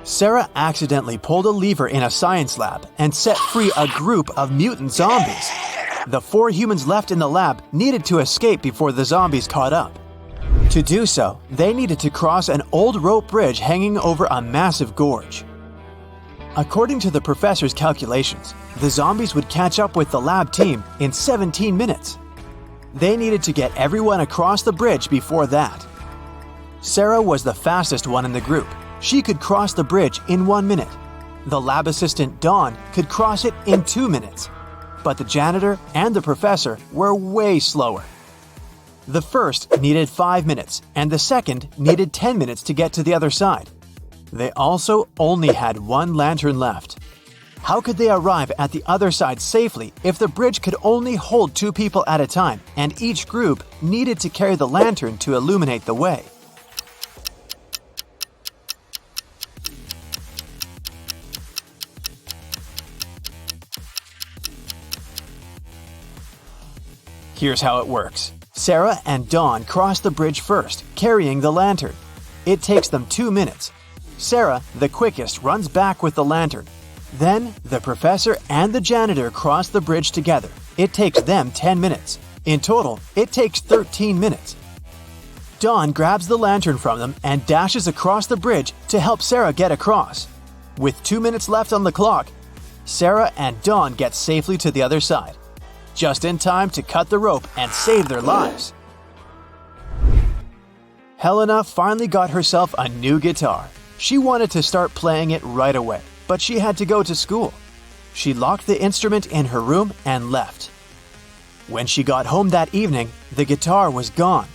Sarah accidentally pulled a lever in a science lab and set free a group of mutant zombies. The 4 humans left in the lab needed to escape before the zombies caught up. To do so, they needed to cross an old rope bridge hanging over a massive gorge. According to the professor's calculations, the zombies would catch up with the lab team in 17 minutes. They needed to get everyone across the bridge before that. Sarah was the fastest one in the group. She could cross the bridge in 1 minute. The lab assistant, Dawn, could cross it in 2 minutes. But the janitor and the professor were way slower. The first needed 5 minutes, and the second needed 10 minutes to get to the other side. They also only had 1 lantern left. How could they arrive at the other side safely if the bridge could only hold 2 people at a time, and each group needed to carry the lantern to illuminate the way? Here's how it works. Sarah and Dawn cross the bridge first, carrying the lantern. It takes them 2 minutes. Sarah, the quickest, runs back with the lantern. Then, the professor and the janitor cross the bridge together. It takes them 10 minutes. In total, it takes 13 minutes. Dawn grabs the lantern from them and dashes across the bridge to help Sarah get across. With 2 minutes left on the clock, Sarah and Dawn get safely to the other side, just in time to cut the rope and save their lives. Helena finally got herself a new guitar. She wanted to start playing it right away, but she had to go to school. She locked the instrument in her room and left. When she got home that evening, the guitar was gone.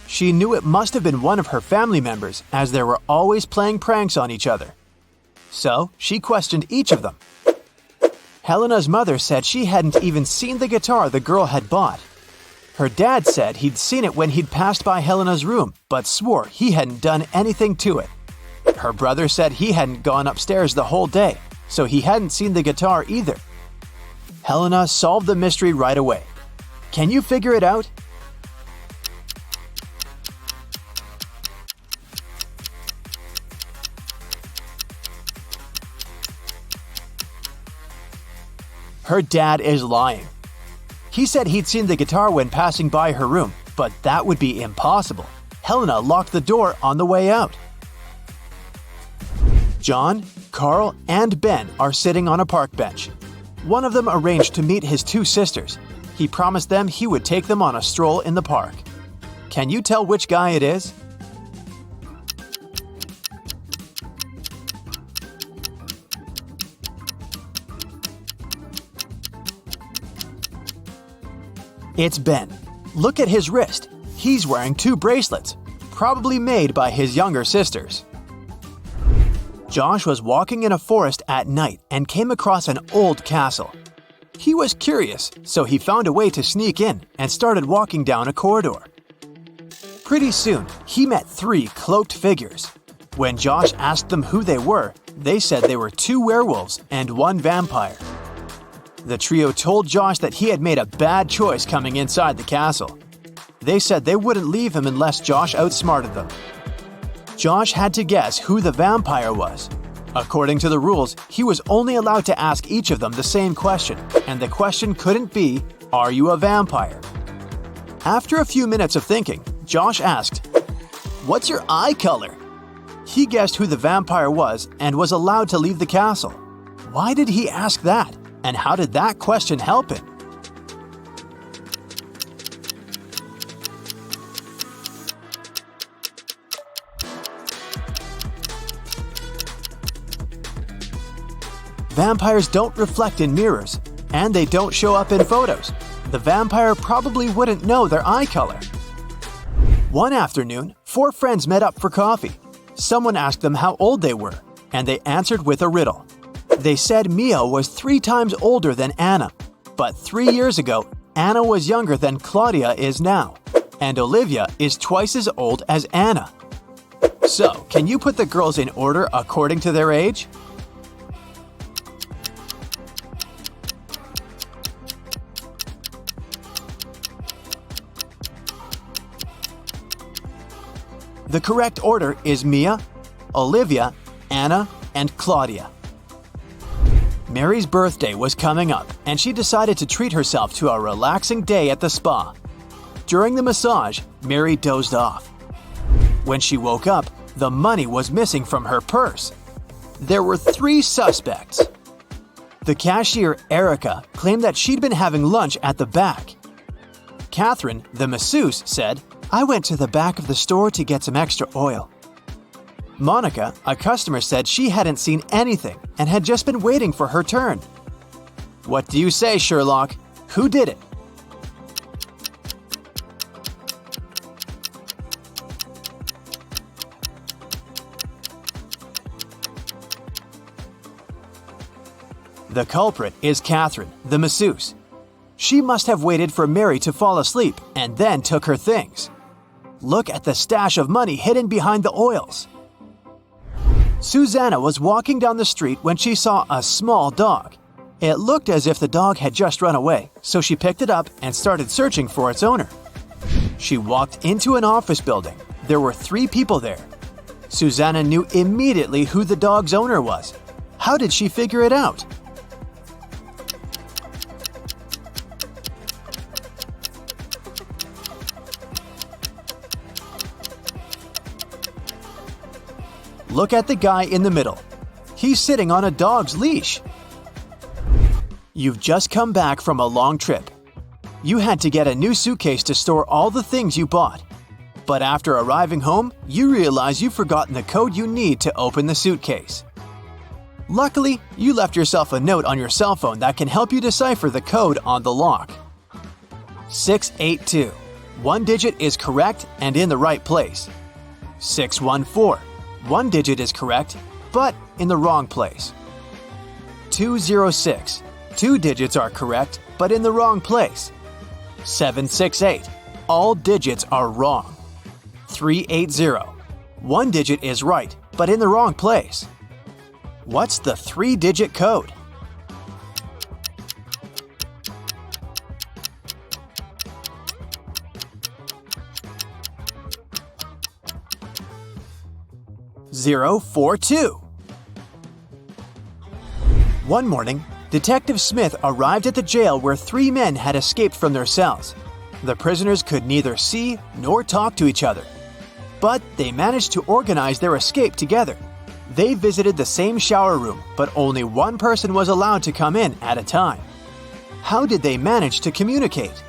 She knew it must have been one of her family members, as they were always playing pranks on each other. So she questioned each of them. Helena's mother said she hadn't even seen the guitar the girl had bought. Her dad said he'd seen it when he'd passed by Helena's room, but swore he hadn't done anything to it. Her brother said he hadn't gone upstairs the whole day, so he hadn't seen the guitar either. Helena solved the mystery right away. Can you figure it out? Her dad is lying. He said he'd seen the guitar when passing by her room, but that would be impossible. Helena locked the door on the way out. John, Carl, and Ben are sitting on a park bench. One of them arranged to meet his 2 sisters. He promised them he would take them on a stroll in the park. Can you tell which guy it is? It's Ben. Look at his wrist. He's wearing 2 bracelets, probably made by his younger sisters. Josh was walking in a forest at night and came across an old castle. He was curious, so he found a way to sneak in and started walking down a corridor. Pretty soon, he met 3 cloaked figures. When Josh asked them who they were, they said they were 2 werewolves and 1 vampire. The trio told Josh that he had made a bad choice coming inside the castle. They said they wouldn't leave him unless Josh outsmarted them. Josh had to guess who the vampire was. According to the rules, he was only allowed to ask each of them the same question, and the question couldn't be, "Are you a vampire?" After a few minutes of thinking, Josh asked, "What's your eye color?" He guessed who the vampire was and was allowed to leave the castle. Why did he ask that? And how did that question help him? Vampires don't reflect in mirrors, and they don't show up in photos. The vampire probably wouldn't know their eye color. One afternoon, 4 friends met up for coffee. Someone asked them how old they were, and they answered with a riddle. They said Mia was 3 times older than Anna, but 3 years ago, Anna was younger than Claudia is now, and Olivia is twice as old as Anna. So, can you put the girls in order according to their age? The correct order is Mia, Olivia, Anna, and Claudia. Mary's birthday was coming up, and she decided to treat herself to a relaxing day at the spa. During the massage, Mary dozed off. When she woke up, the money was missing from her purse. There were 3 suspects. The cashier, Erica, claimed that she'd been having lunch at the back. Catherine, the masseuse, said, "I went to the back of the store to get some extra oil." Monica, a customer, said she hadn't seen anything and had just been waiting for her turn. What do you say, Sherlock? Who did it? The culprit is Catherine, the masseuse. She must have waited for Mary to fall asleep and then took her things. Look at the stash of money hidden behind the oils. Susanna was walking down the street when she saw a small dog. It looked as if the dog had just run away, so she picked it up and started searching for its owner. She walked into an office building. There were 3 people there. Susanna knew immediately who the dog's owner was. How did she figure it out? Look at the guy in the middle. He's sitting on a dog's leash. You've just come back from a long trip. You had to get a new suitcase to store all the things you bought. But after arriving home, you realize you've forgotten the code you need to open the suitcase. Luckily, you left yourself a note on your cell phone that can help you decipher the code on the lock. 682. One digit is correct and in the right place. 614. One digit is correct, but in the wrong place. 206. 2 digits are correct, but in the wrong place. 768. All digits are wrong. 380. One digit is right, but in the wrong place. What's the 3-digit code? (042). One morning, Detective Smith arrived at the jail where 3 men had escaped from their cells. The prisoners could neither see nor talk to each other. But they managed to organize their escape together. They visited the same shower room, but only one person was allowed to come in at a time. How did they manage to communicate?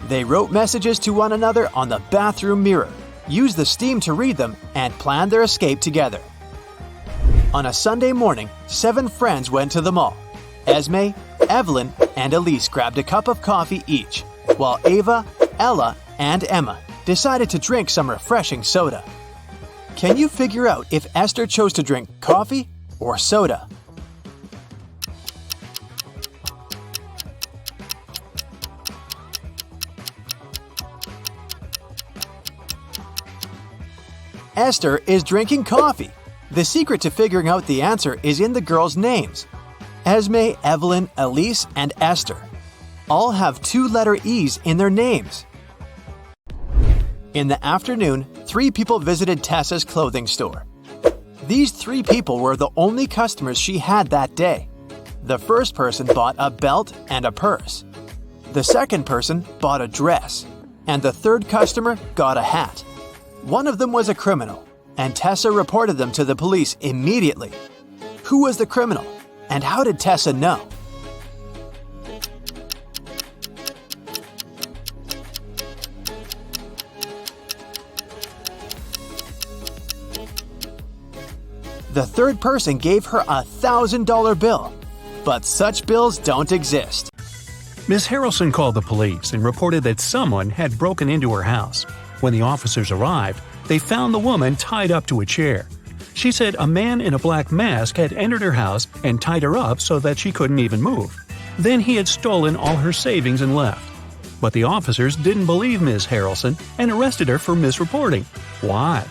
They wrote messages to one another on the bathroom mirror, used the steam to read them, and planned their escape together. On a Sunday morning, 7 friends went to the mall. Esme, Evelyn, and Elise grabbed a cup of coffee each, while Ava, Ella, and Emma decided to drink some refreshing soda. Can you figure out if Esther chose to drink coffee or soda? Esther is drinking coffee. The secret to figuring out the answer is in the girls' names. Esme, Evelyn, Elise, and Esther all have 2-letter E's in their names. In the afternoon, 3 people visited Tessa's clothing store. These 3 people were the only customers she had that day. The first person bought a belt and a purse. The second person bought a dress. And the third customer got a hat. One of them was a criminal, and Tessa reported them to the police immediately. Who was the criminal, and how did Tessa know? The third person gave her a $1,000 bill, but such bills don't exist. Ms. Harrelson called the police and reported that someone had broken into her house. When the officers arrived, they found the woman tied up to a chair. She said a man in a black mask had entered her house and tied her up so that she couldn't even move. Then he had stolen all her savings and left. But the officers didn't believe Ms. Harrelson and arrested her for misreporting. Why?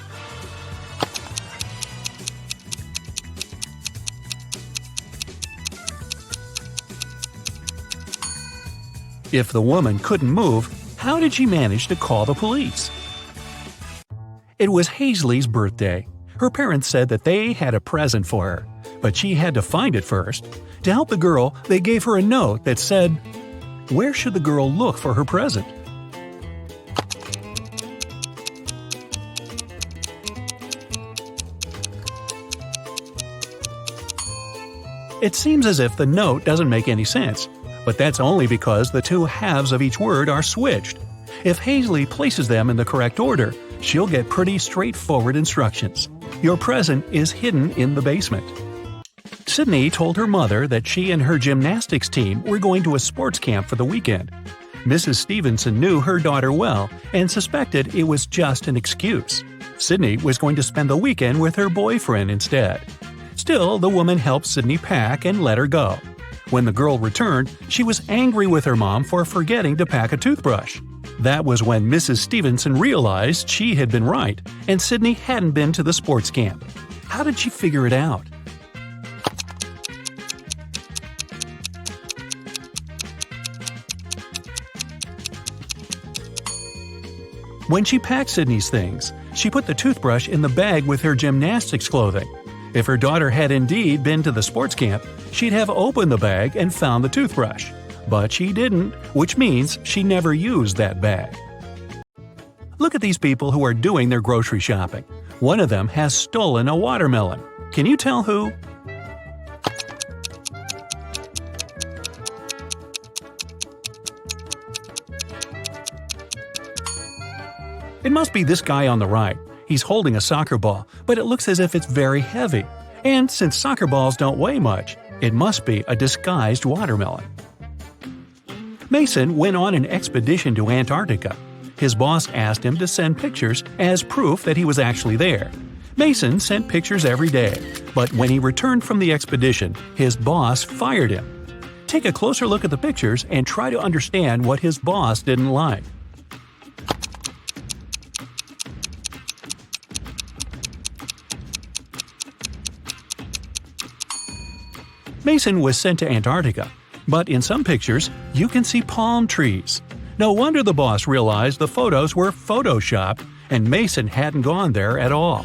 If the woman couldn't move, how did she manage to call the police? It was Hazley's birthday. Her parents said that they had a present for her, but she had to find it first. To help the girl, they gave her a note that said, "Where should the girl look for her present?" It seems as if the note doesn't make any sense, but that's only because the two halves of each word are switched. If Hazley places them in the correct order, she'll get pretty straightforward instructions. Your present is hidden in the basement. Sydney told her mother that she and her gymnastics team were going to a sports camp for the weekend. Mrs. Stevenson knew her daughter well and suspected it was just an excuse. Sydney was going to spend the weekend with her boyfriend instead. Still, the woman helped Sydney pack and let her go. When the girl returned, she was angry with her mom for forgetting to pack a toothbrush. That was when Mrs. Stevenson realized she had been right, and Sydney hadn't been to the sports camp. How did she figure it out? When she packed Sydney's things, she put the toothbrush in the bag with her gymnastics clothing. If her daughter had indeed been to the sports camp, she'd have opened the bag and found the toothbrush. But she didn't, which means she never used that bag. Look at these people who are doing their grocery shopping. One of them has stolen a watermelon. Can you tell who? It must be this guy on the right. He's holding a soccer ball, but it looks as if it's very heavy. And since soccer balls don't weigh much, it must be a disguised watermelon. Mason went on an expedition to Antarctica. His boss asked him to send pictures as proof that he was actually there. Mason sent pictures every day, but when he returned from the expedition, his boss fired him. Take a closer look at the pictures and try to understand what his boss didn't like. Mason was sent to Antarctica, but in some pictures, you can see palm trees. No wonder the boss realized the photos were photoshopped and Mason hadn't gone there at all.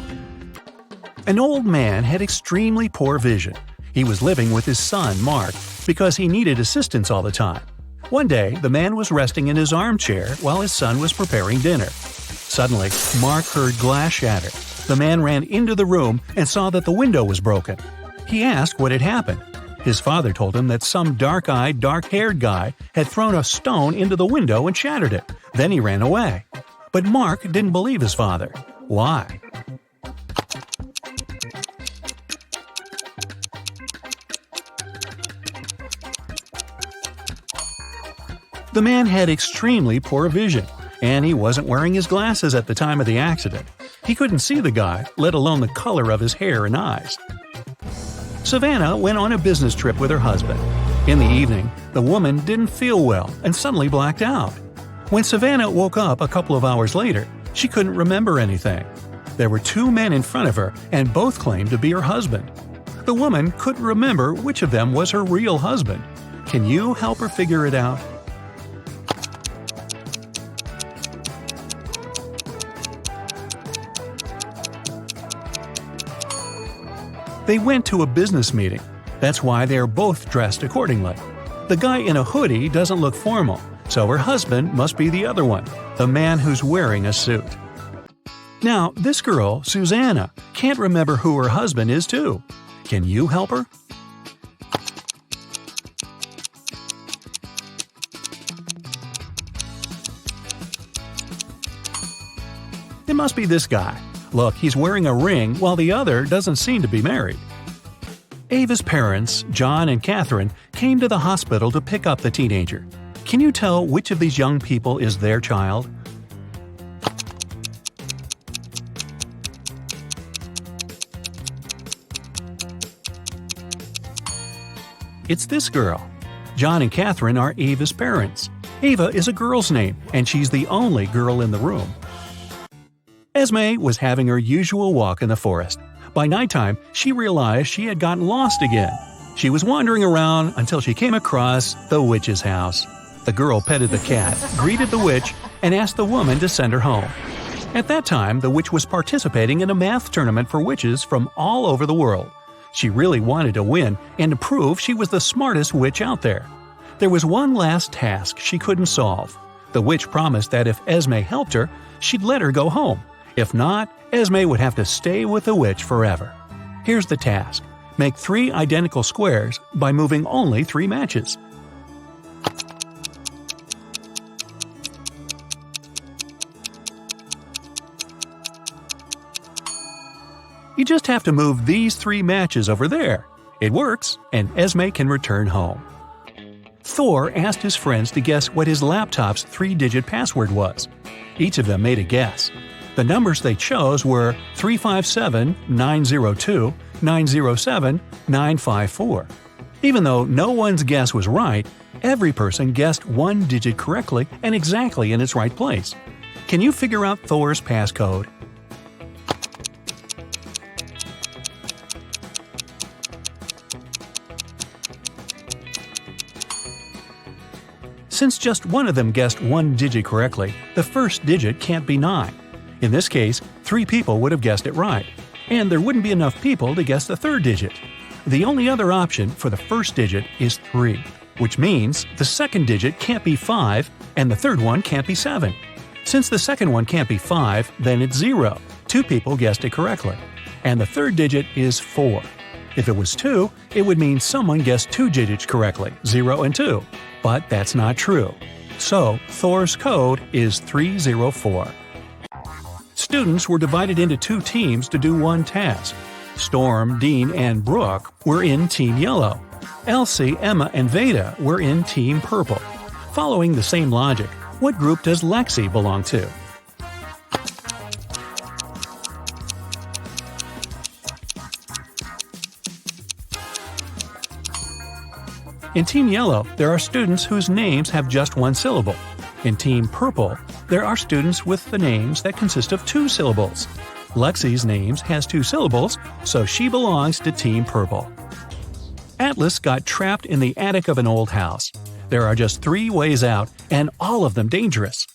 An old man had extremely poor vision. He was living with his son, Mark, because he needed assistance all the time. One day, the man was resting in his armchair while his son was preparing dinner. Suddenly, Mark heard glass shatter. The man ran into the room and saw that the window was broken. He asked what had happened. His father told him that some dark-eyed, dark-haired guy had thrown a stone into the window and shattered it. Then he ran away. But Mark didn't believe his father. Why? The man had extremely poor vision, and he wasn't wearing his glasses at the time of the accident. He couldn't see the guy, let alone the color of his hair and eyes. Savannah went on a business trip with her husband. In the evening, the woman didn't feel well and suddenly blacked out. When Savannah woke up a couple of hours later, she couldn't remember anything. There were two men in front of her, and both claimed to be her husband. The woman couldn't remember which of them was her real husband. Can you help her figure it out? They went to a business meeting. That's why they are both dressed accordingly. The guy in a hoodie doesn't look formal, so her husband must be the other one, the man who's wearing a suit. Now, this girl, Susanna, can't remember who her husband is too. Can you help her? It must be this guy. Look, he's wearing a ring while the other doesn't seem to be married. Ava's parents, John and Catherine, came to the hospital to pick up the teenager. Can you tell which of these young people is their child? It's this girl. John and Catherine are Ava's parents. Ava is a girl's name, and she's the only girl in the room. Esme was having her usual walk in the forest. By nighttime, she realized she had gotten lost again. She was wandering around until she came across the witch's house. The girl petted the cat, greeted the witch, and asked the woman to send her home. At that time, the witch was participating in a math tournament for witches from all over the world. She really wanted to win and to prove she was the smartest witch out there. There was one last task she couldn't solve. The witch promised that if Esme helped her, she'd let her go home. If not, Esme would have to stay with the witch forever. Here's the task. Make 3 identical squares by moving only 3 matches. You just have to move these 3 matches over there. It works, and Esme can return home. Thor asked his friends to guess what his laptop's 3-digit password was. Each of them made a guess. The numbers they chose were 357, 902, 907, 954. Even though no one's guess was right, every person guessed 1 digit correctly and exactly in its right place. Can you figure out Thor's passcode? Since just one of them guessed 1 digit correctly, the first digit can't be 9. In this case, 3 people would have guessed it right, and there wouldn't be enough people to guess the third digit. The only other option for the first digit is 3, which means the second digit can't be 5 and the third one can't be 7. Since the second one can't be 5, then it's 0. 2 people guessed it correctly. And the third digit is 4. If it was 2, it would mean someone guessed 2 digits correctly, 0 and 2. But that's not true. So, Thor's code is 304. Students were divided into 2 teams to do one task. Storm, Dean, and Brooke were in Team Yellow. Elsie, Emma, and Veda were in Team Purple. Following the same logic, what group does Lexi belong to? In Team Yellow, there are students whose names have just 1 syllable. In Team Purple, there are students with the names that consist of 2 syllables. Lexi's name has 2 syllables, so she belongs to Team Purple. Atlas got trapped in the attic of an old house. There are just 3 ways out, and all of them dangerous.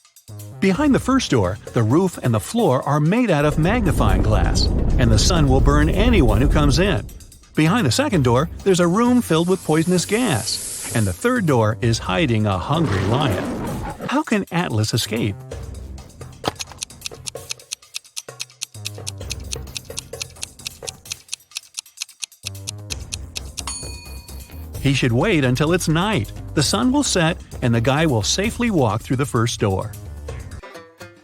Behind the first door, the roof and the floor are made out of magnifying glass, and the sun will burn anyone who comes in. Behind the second door, there's a room filled with poisonous gas, and the third door is hiding a hungry lion. How can Atlas escape? He should wait until it's night. The sun will set, and the guy will safely walk through the first door.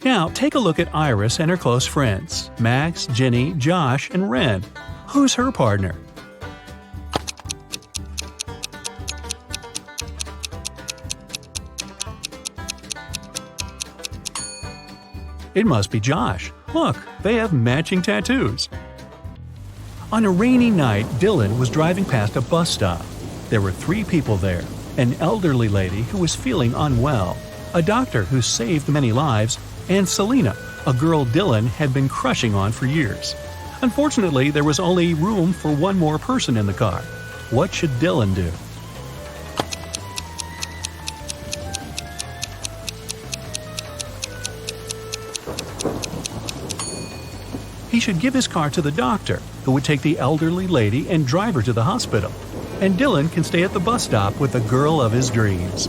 Now, take a look at Iris and her close friends, Max, Ginny, Josh, and Ren. Who's her partner? It must be Josh. Look, they have matching tattoos. On a rainy night, Dylan was driving past a bus stop. There were 3 people there: an elderly lady who was feeling unwell, a doctor who saved many lives, and Selena, a girl Dylan had been crushing on for years. Unfortunately, there was only room for 1 more person in the car. What should Dylan do? He should give his car to the doctor, who would take the elderly lady and drive her to the hospital. And Dylan can stay at the bus stop with the girl of his dreams.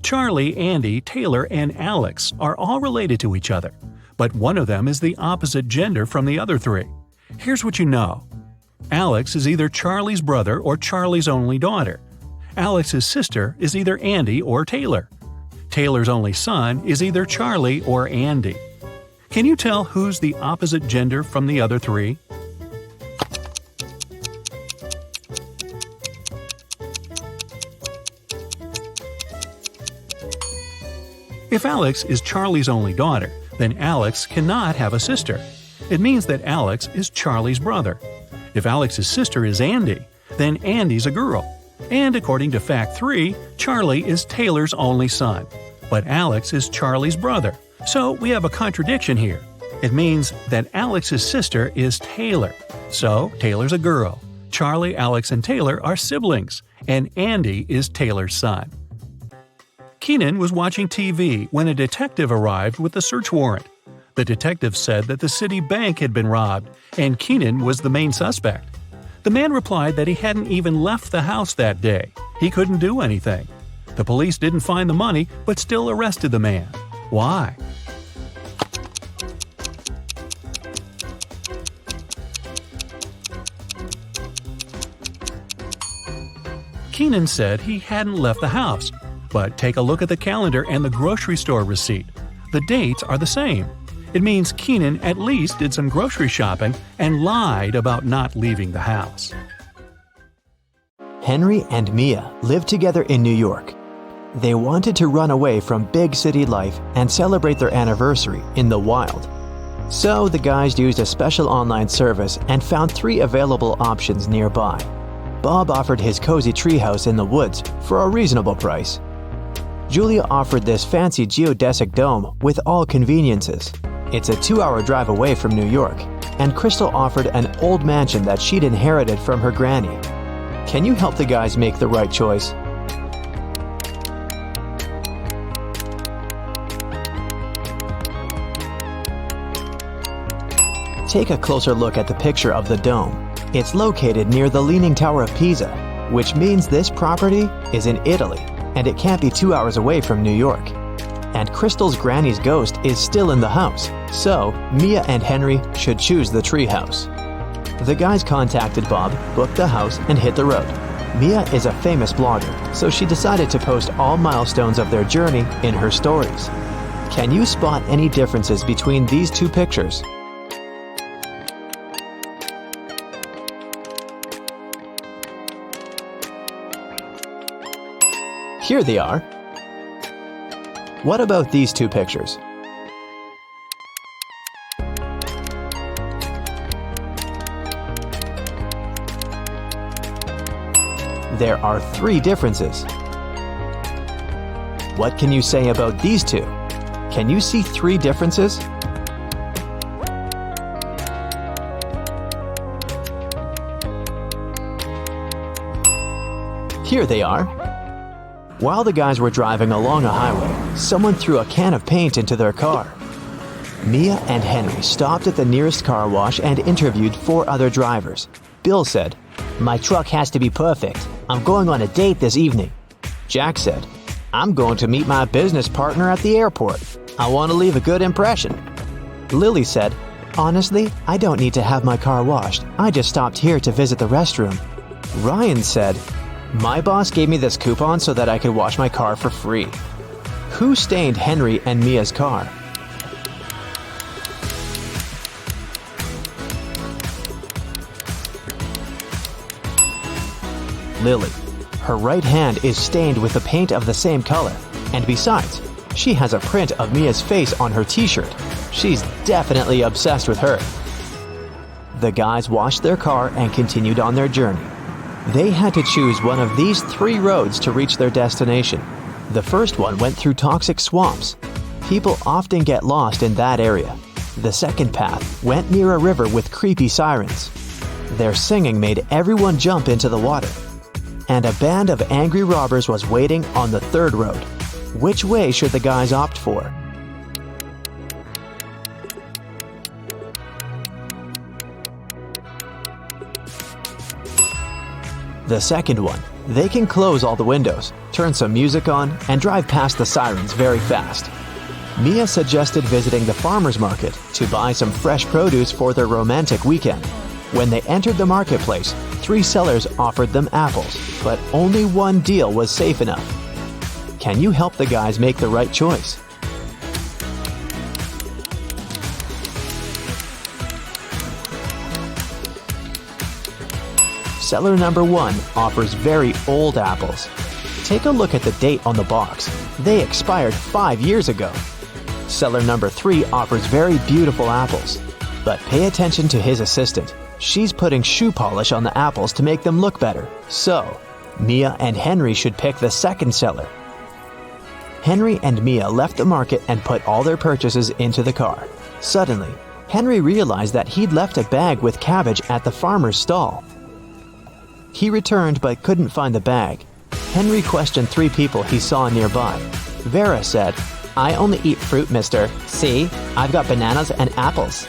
Charlie, Andy, Taylor, and Alex are all related to each other, but one of them is the opposite gender from the other 3. Here's what you know. Alex is either Charlie's brother or Charlie's only daughter. Alex's sister is either Andy or Taylor. Taylor's only son is either Charlie or Andy. Can you tell who's the opposite gender from the other 3? If Alex is Charlie's only daughter, then Alex cannot have a sister. It means that Alex is Charlie's brother. If Alex's sister is Andy, then Andy's a girl. And according to fact 3, Charlie is Taylor's only son. But Alex is Charlie's brother. So we have a contradiction here. It means that Alex's sister is Taylor. So Taylor's a girl. Charlie, Alex, and Taylor are siblings. And Andy is Taylor's son. Keenan was watching TV when a detective arrived with a search warrant. The detective said that the city bank had been robbed, and Keenan was the main suspect. The man replied that he hadn't even left the house that day. He couldn't do anything. The police didn't find the money, but still arrested the man. Why? Keenan said he hadn't left the house, but take a look at the calendar and the grocery store receipt. The dates are the same. It means Keenan at least did some grocery shopping and lied about not leaving the house. Henry and Mia lived together in New York. They wanted to run away from big city life and celebrate their anniversary in the wild. So the guys used a special online service and found 3 available options nearby. Bob offered his cozy treehouse in the woods for a reasonable price. Julia offered this fancy geodesic dome with all conveniences. It's a 2-hour drive away from New York, and Crystal offered an old mansion that she'd inherited from her granny. Can you help the guys make the right choice? Take a closer look at the picture of the dome. It's located near the Leaning Tower of Pisa, which means this property is in Italy, and it can't be 2 hours away from New York. And Crystal's granny's ghost is still in the house, so Mia and Henry should choose the treehouse. The guys contacted Bob, booked the house, and hit the road. Mia is a famous blogger, so she decided to post all milestones of their journey in her stories. Can you spot any differences between these 2 pictures? Here they are. What about these 2 pictures? There are 3 differences. What can you say about these 2? Can you see 3 differences? Here they are. While the guys were driving along a highway, someone threw a can of paint into their car. Mia and Henry stopped at the nearest car wash and interviewed 4 other drivers. Bill said, "My truck has to be perfect. I'm going on a date this evening." Jack said, "I'm going to meet my business partner at the airport. I want to leave a good impression." Lily said, "Honestly, I don't need to have my car washed. I just stopped here to visit the restroom." Ryan said, "My boss gave me this coupon so that I could wash my car for free." Who stained Henry and Mia's car? Lily. Her right hand is stained with the paint of the same color, and besides, she has a print of Mia's face on her t-shirt. She's definitely obsessed with her. The guys washed their car and continued on their journey. They had to choose one of these 3 roads to reach their destination. The first one went through toxic swamps. People often get lost in that area. The second path went near a river with creepy sirens. Their singing made everyone jump into the water. And a band of angry robbers was waiting on the 3rd road. Which way should the guys opt for? The second one. They can close all the windows, turn some music on, and drive past the sirens very fast. Mia suggested visiting the farmer's market to buy some fresh produce for their romantic weekend. When they entered the marketplace, 3 sellers offered them apples, but only one deal was safe enough. Can you help the guys make the right choice? Seller number 1 offers very old apples. Take a look at the date on the box. They expired 5 years ago. Seller number 3 offers very beautiful apples. But pay attention to his assistant. She's putting shoe polish on the apples to make them look better. So, Mia and Henry should pick the second seller. Henry and Mia left the market and put all their purchases into the car. Suddenly, Henry realized that he'd left a bag with cabbage at the farmer's stall. He returned but couldn't find the bag. Henry questioned 3 people he saw nearby. Vera said, I only eat fruit, mister. See, I've got bananas and apples.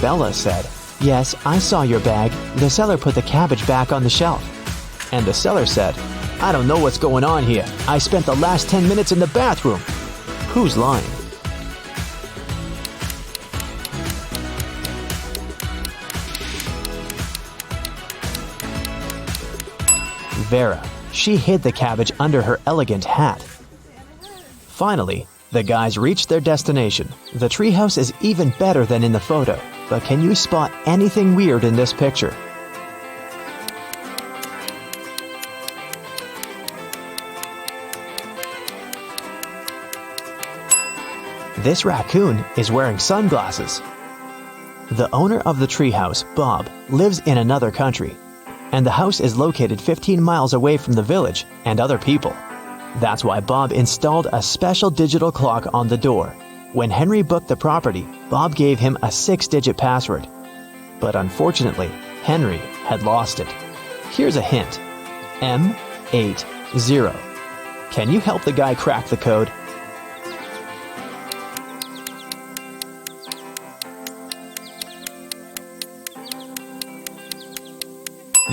Bella said, yes, I saw your bag. The seller put the cabbage back on the shelf. And the seller said, I don't know what's going on here. I spent the last 10 minutes in the bathroom. Who's lying? Vera. She hid the cabbage under her elegant hat. Finally, the guys reached their destination. The treehouse is even better than in the photo, but can you spot anything weird in this picture? This raccoon is wearing sunglasses. The owner of the treehouse, Bob, lives in another country, and the house is located 15 miles away from the village and other people. That's why Bob installed a special digital clock on the door. When Henry booked the property, Bob gave him a 6-digit password. But unfortunately, Henry had lost it. Here's a hint. M80. Can you help the guy crack the code?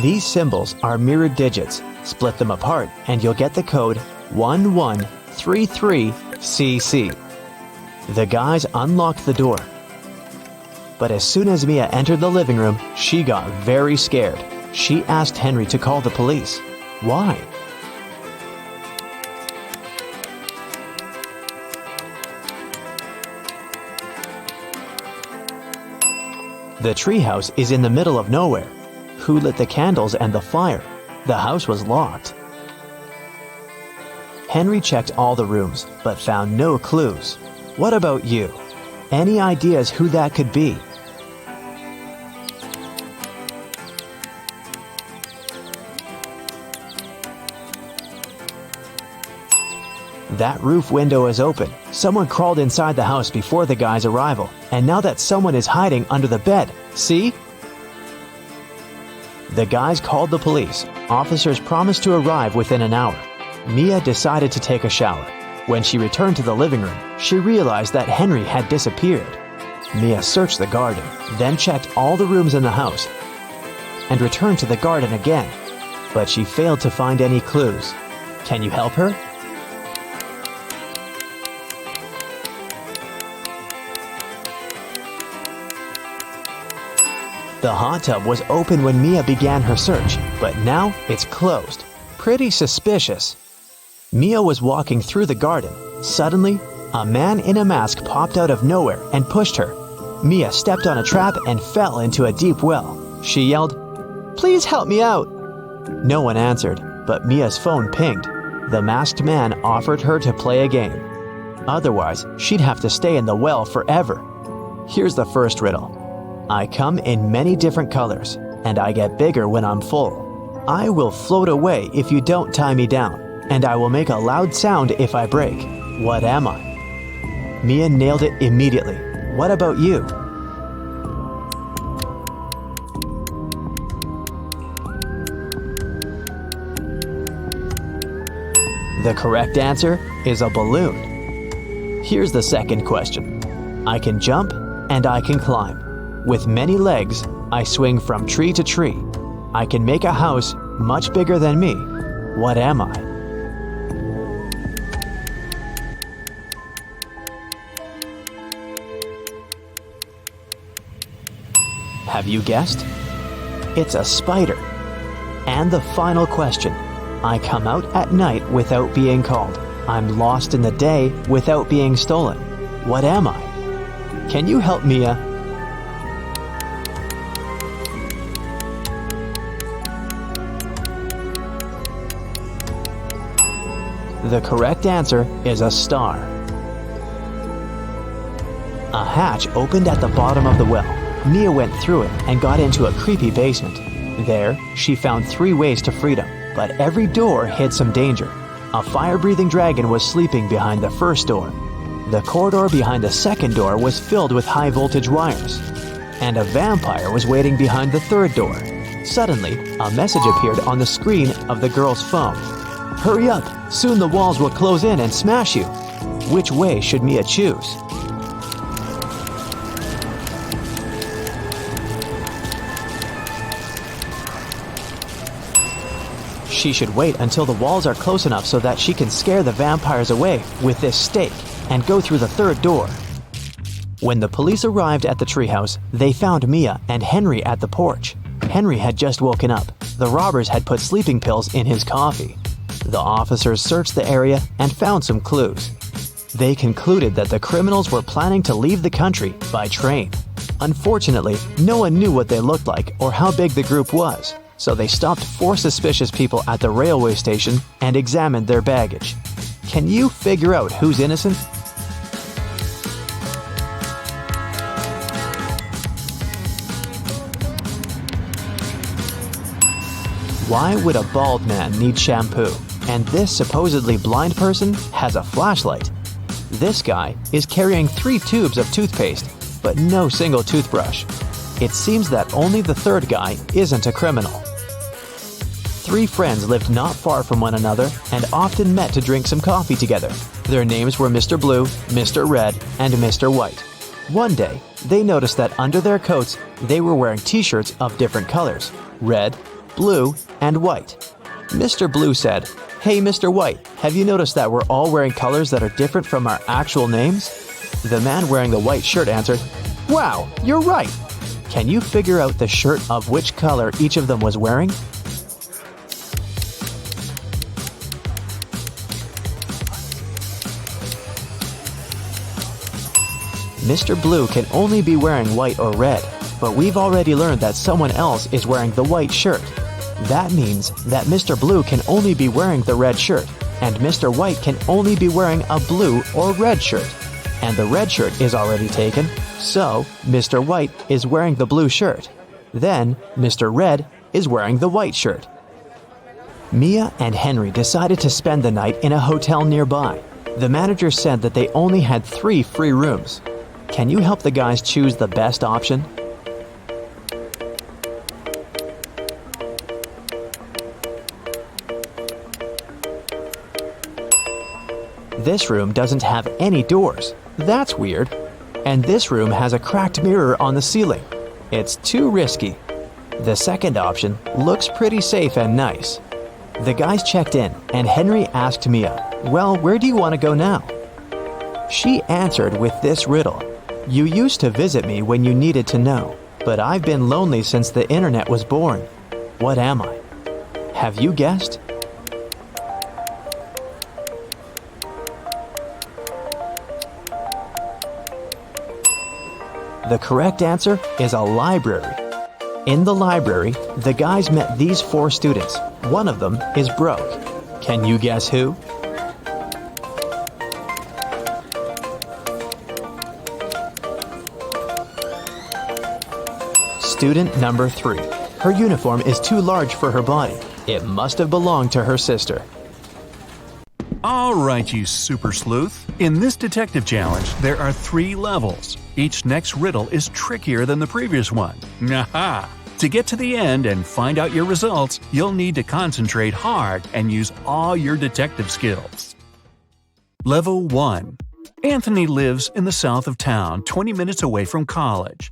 These symbols are mirrored digits. Split them apart and you'll get the code 1133CC. The guys unlocked the door. But as soon as Mia entered the living room, she got very scared. She asked Henry to call the police. Why? The treehouse is in the middle of nowhere. Who lit the candles and the fire? The house was locked. Henry checked all the rooms, but found no clues. What about you? Any ideas who that could be? That roof window is open. Someone crawled inside the house before the guy's arrival, and now that someone is hiding under the bed. See? The guys called the police. Officers promised to arrive within an hour. Mia decided to take a shower. When she returned to the living room, she realized that Henry had disappeared. Mia searched the garden, then checked all the rooms in the house, and returned to the garden again. But she failed to find any clues. Can you help her? The hot tub was open when Mia began her search, but now it's closed. Pretty suspicious. Mia was walking through the garden. Suddenly, a man in a mask popped out of nowhere and pushed her. Mia stepped on a trap and fell into a deep well. She yelled, "Please help me out!" No one answered, but Mia's phone pinged. The masked man offered her to play a game. Otherwise, she'd have to stay in the well forever. Here's the first riddle. I come in many different colors, and I get bigger when I'm full. I will float away if you don't tie me down, and I will make a loud sound if I break. What am I? Mia nailed it immediately. What about you? The correct answer is a balloon. Here's the second question. I can jump and I can climb. With many legs, I swing from tree to tree. I can make a house much bigger than me. What am I? Have you guessed? It's a spider. And the final question. I come out at night without being called. I'm lost in the day without being stolen. What am I? Can you help Mia? The correct answer is a star. A hatch opened at the bottom of the well. Mia went through it and got into a creepy basement. There, she found 3 ways to freedom, but every door hid some danger. A fire-breathing dragon was sleeping behind the first door. The corridor behind the second door was filled with high-voltage wires. And a vampire was waiting behind the third door. Suddenly, a message appeared on the screen of the girl's phone. Hurry up! Soon the walls will close in and smash you. Which way should Mia choose? She should wait until the walls are close enough so that she can scare the vampires away with this stake and go through the third door. When the police arrived at the treehouse, they found Mia and Henry at the porch. Henry had just woken up. The robbers had put sleeping pills in his coffee. The officers searched the area and found some clues. They concluded that the criminals were planning to leave the country by train. Unfortunately, no one knew what they looked like or how big the group was, so they stopped 4 suspicious people at the railway station and examined their baggage. Can you figure out who's innocent? Why would a bald man need shampoo? And this supposedly blind person has a flashlight. This guy is carrying 3 tubes of toothpaste, but no single toothbrush. It seems that only the third guy isn't a criminal. 3 friends lived not far from one another and often met to drink some coffee together. Their names were Mr. Blue, Mr. Red, and Mr. White. One day, they noticed that under their coats, they were wearing t-shirts of different colors: red, blue, and white. Mr. Blue said, "Hey, Mr. White, have you noticed that we're all wearing colors that are different from our actual names?" The man wearing the white shirt answered, "Wow, you're right. Can you figure out the shirt of which color each of them was wearing?" Mr. Blue can only be wearing white or red, but we've already learned that someone else is wearing the white shirt. That means that Mr. Blue can only be wearing the red shirt, and Mr. White can only be wearing a blue or red shirt. And the red shirt is already taken, so Mr. White is wearing the blue shirt. Then Mr. Red is wearing the white shirt. Mia and Henry decided to spend the night in a hotel nearby. The manager said that they only had 3 free rooms. Can you help the guys choose the best option? This room doesn't have any doors. That's weird. And this room has a cracked mirror on the ceiling. It's too risky. The second option looks pretty safe and nice. The guys checked in, and Henry asked Mia, "Well, where do you want to go now?" She answered with this riddle: "You used to visit me when you needed to know, but I've been lonely since the internet was born. What am I?" Have you guessed? The correct answer is a library. In the library, the guys met these 4 students. One of them is broke. Can you guess who? Student number 3. Her uniform is too large for her body. It must have belonged to her sister. All right, you super sleuth. In this detective challenge, there are 3 levels. Each next riddle is trickier than the previous one. Aha! To get to the end and find out your results, you'll need to concentrate hard and use all your detective skills. Level 1. Anthony lives in the south of town, 20 minutes away from college.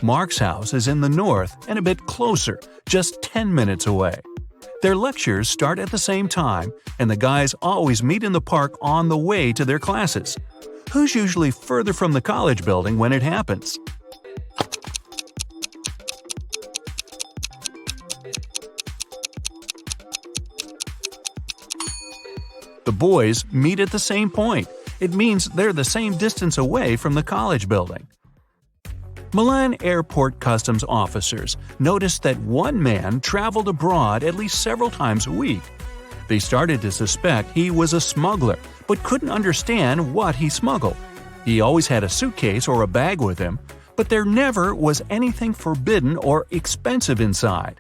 Mark's house is in the north and a bit closer, just 10 minutes away. Their lectures start at the same time, and the guys always meet in the park on the way to their classes. Who's usually further from the college building when it happens? The boys meet at the same point. It means they're the same distance away from the college building. Milan airport customs officers noticed that one man traveled abroad at least several times a week. They started to suspect he was a smuggler, but couldn't understand what he smuggled. He always had a suitcase or a bag with him, but there never was anything forbidden or expensive inside.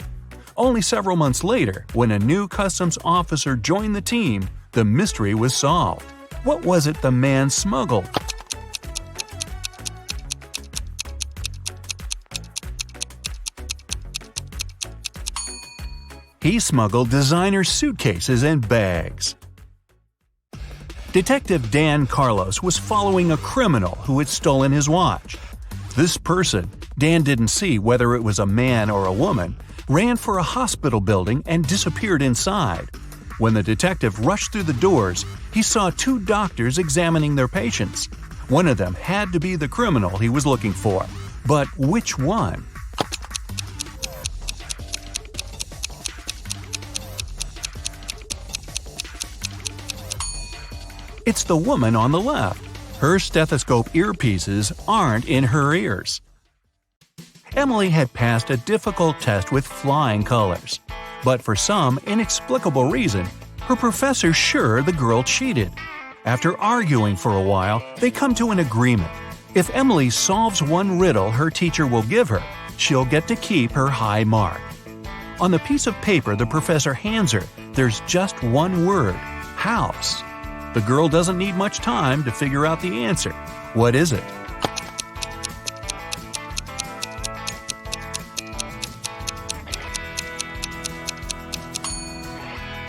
Only several months later, when a new customs officer joined the team, the mystery was solved. What was it the man smuggled? He smuggled designer suitcases and bags. Detective Dan Carlos was following a criminal who had stolen his watch. This person, Dan didn't see whether it was a man or a woman, ran for a hospital building and disappeared inside. When the detective rushed through the doors, he saw two doctors examining their patients. One of them had to be the criminal he was looking for. But which one? It's the woman on the left. Her stethoscope earpieces aren't in her ears. Emily had passed a difficult test with flying colors. But for some inexplicable reason, her professor's sure the girl cheated. After arguing for a while, they come to an agreement. If Emily solves one riddle her teacher will give her, she'll get to keep her high mark. On the piece of paper the professor hands her, there's just one word: house. The girl doesn't need much time to figure out the answer. What is it?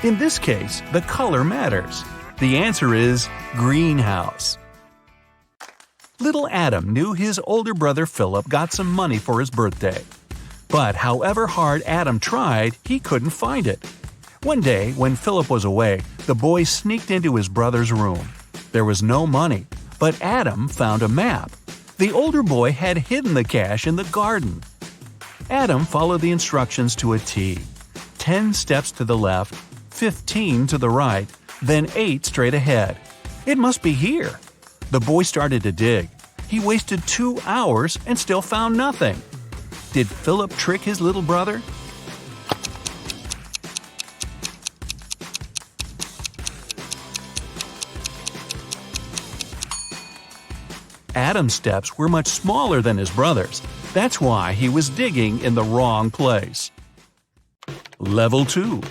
In this case, the color matters. The answer is greenhouse. Little Adam knew his older brother Philip got some money for his birthday. But however hard Adam tried, he couldn't find it. One day, when Philip was away, the boy sneaked into his brother's room. There was no money, but Adam found a map. The older boy had hidden the cash in the garden. Adam followed the instructions to a T. 10 steps to the left, 15 to the right, then 8 straight ahead. It must be here. The boy started to dig. He wasted 2 hours and still found nothing. Did Philip trick his little brother? Adam's steps were much smaller than his brother's. That's why he was digging in the wrong place. Level 2.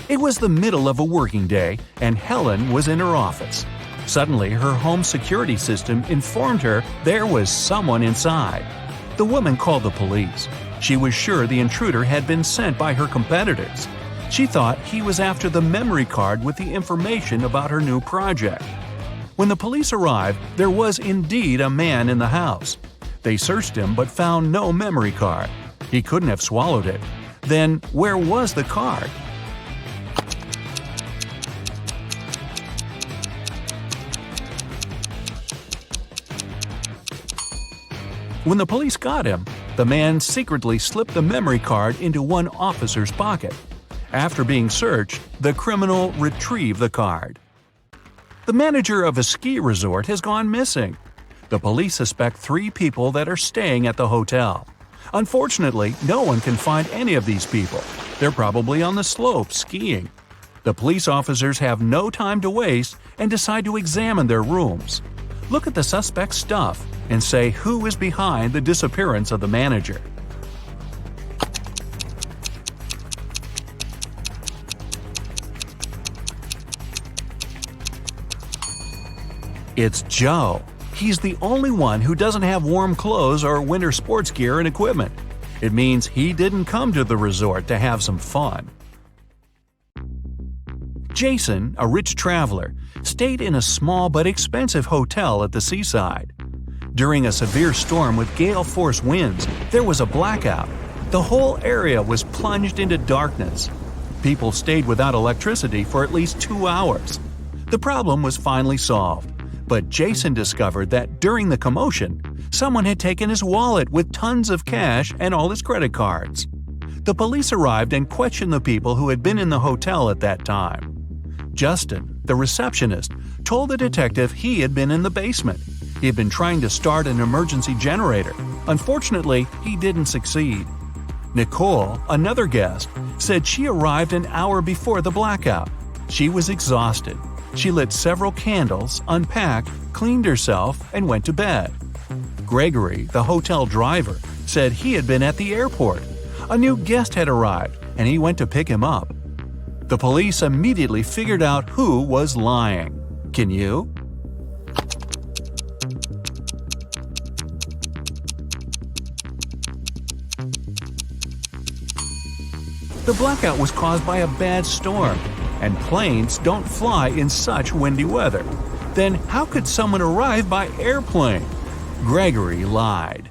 It was the middle of a working day, and Helen was in her office. Suddenly, her home security system informed her there was someone inside. The woman called the police. She was sure the intruder had been sent by her competitors. She thought he was after the memory card with the information about her new project. When the police arrived, there was indeed a man in the house. They searched him but found no memory card. He couldn't have swallowed it. Then, where was the card? When the police got him, the man secretly slipped the memory card into one officer's pocket. After being searched, the criminal retrieved the card. The manager of a ski resort has gone missing. The police suspect 3 people that are staying at the hotel. Unfortunately, no one can find any of these people. They're probably on the slopes skiing. The police officers have no time to waste and decide to examine their rooms. Look at the suspect's stuff and say who is behind the disappearance of the manager. It's Joe. He's the only one who doesn't have warm clothes or winter sports gear and equipment. It means he didn't come to the resort to have some fun. Jason, a rich traveler, stayed in a small but expensive hotel at the seaside. During a severe storm with gale-force winds, there was a blackout. The whole area was plunged into darkness. People stayed without electricity for at least 2 hours. The problem was finally solved. But Jason discovered that during the commotion, someone had taken his wallet with tons of cash and all his credit cards. The police arrived and questioned the people who had been in the hotel at that time. Justin, the receptionist, told the detective he had been in the basement. He had been trying to start an emergency generator. Unfortunately, he didn't succeed. Nicole, another guest, said she arrived an hour before the blackout. She was exhausted. She lit several candles, unpacked, cleaned herself, and went to bed. Gregory, the hotel driver, said he had been at the airport. A new guest had arrived, and he went to pick him up. The police immediately figured out who was lying. Can you? The blackout was caused by a bad storm. and planes don't fly in such windy weather. Then how could someone arrive by airplane? Gregory lied.